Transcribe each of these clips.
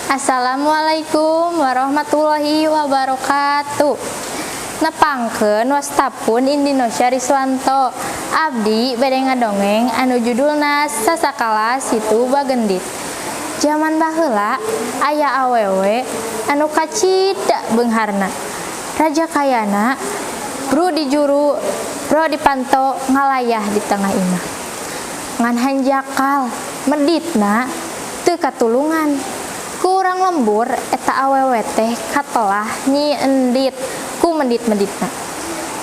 Assalamualaikum warahmatullahi wabarakatuh. Nepangkeun wastapun Indonesia Riswanto. Abdi bade ngadongeng anu judulna Sasakala Situ Bagendit. Zaman baheula aya awewe anu kacida beungharna. Raja kayana bro di juru, bro dipanto ngalayah di tengah imah. Ngan hanjakal meditna teu katulungan. Kurang lembur eta awewe teh katelah nyi endit ku mendit-menditna.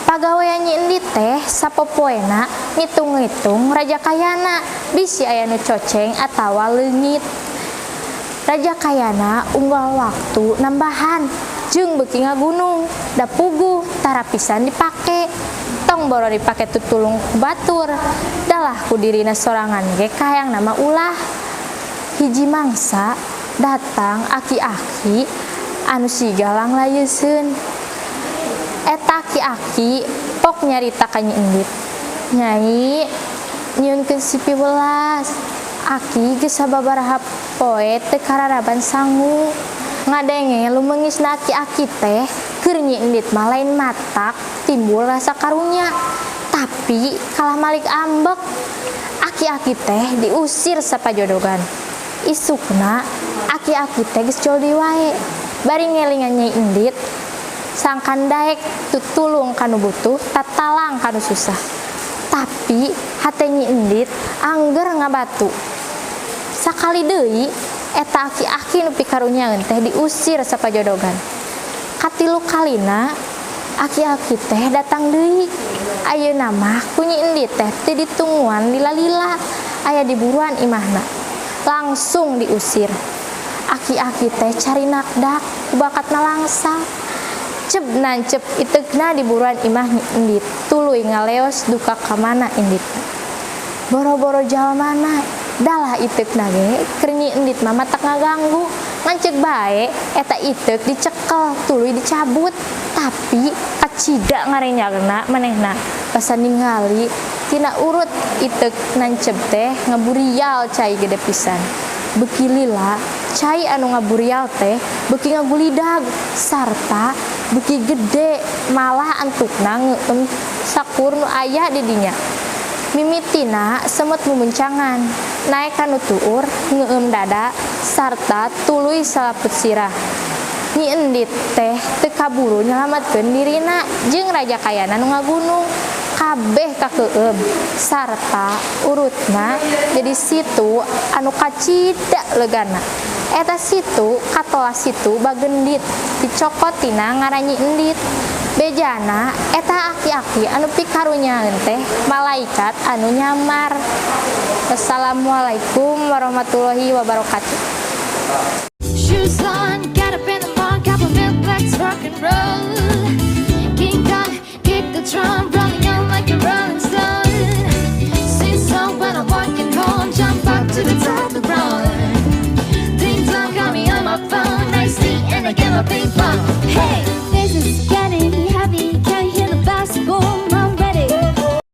Pagawean nyi endit teh sapopoena ngitung-ngitung raja kayana bisi aya nu coceng atawa leungit. Raja kayana unggal waktu nambahan jeung beuki ngagunung da puguh tara pisan dipake. Tong boro dipake tutulung ku batur dalah ku dirina sorangan ge kahayang nama ulah. Hiji mangsa datang aki-aki anu sigalang layeuseun. Eta aki-aki pok nyarita ka Nyi Endit. Nyai, nyieunkeun sipi welas. Aki geus sababaraha poe teu kararaban sangu. Ngadenge lumeungeusna aki-aki teh keur Nyi Endit mah lain matak timbul rasa karunya. Tapi kalah malik ambek. Aki-aki teh diusir sapajodogan. Isukna aki-aki teh geus joldi wae. Bari ngelingan Nyai Endit sangkan daek tutulung kanu butuh tatalang kanu susah. Tapi hate Nyi Endit angger ngabatu. Sakali deui eta aki-aki nu pikarunyaeun teh diusir sapajodogan. Katilu kalina aki-aki teh datang deui. Ayeuna mah ku Nyi Endit teh teu ditungguan lila-lila aya di buruan imahna. Langsung diusir. Aki-aki teh cari nakdak ku bakatna langsa. Cep nancep iteukna di buruan imah Nyi Endit. Tuluy ngaleos duka ka mana Endit. Boro-boro jalmana dalah iteukna ge keur Nyi Endit mah matak ngaganggu. Nganceg bae eta iteuk dicekel tuluy dicabut. Tapi kacida ngarenyagna manehna basa ningali tina urut iteuk nancep teh ngaburial cai gede pisan. Beuki lila cai anu ngaburial teh beuki ngagulidag sarta beuki gede malah antukna ngeueum sakur nu aya di dinya. Mimitina semut mumuncangan naek kanu tuur ngeueum dada sarta tuluy salaput sirah. Nyi Endit teh teu kaburu nyelametkeun dirina jeung raja kayana nu ngagunung. Kabeh kakeueum sarta urutna jadi situ anu kacida legana. Eta situ katola situ Bagendit dicokotina ngaran Nyi Endit. Bejana eta aki-aki anu pikarunyaeun teh malaikat anu nyamar. Wassalamualaikum warahmatullahi wabarakatuh. Shoes on, get up in the morning, couple milk blacks, rock and roll. King Kong, kick the drum, rolling on like a rolling stone. Sing song when I'm walking home, jump up to the top of the road. Ding dong, got me on my phone, I see and I get my ping pong. Hey, this is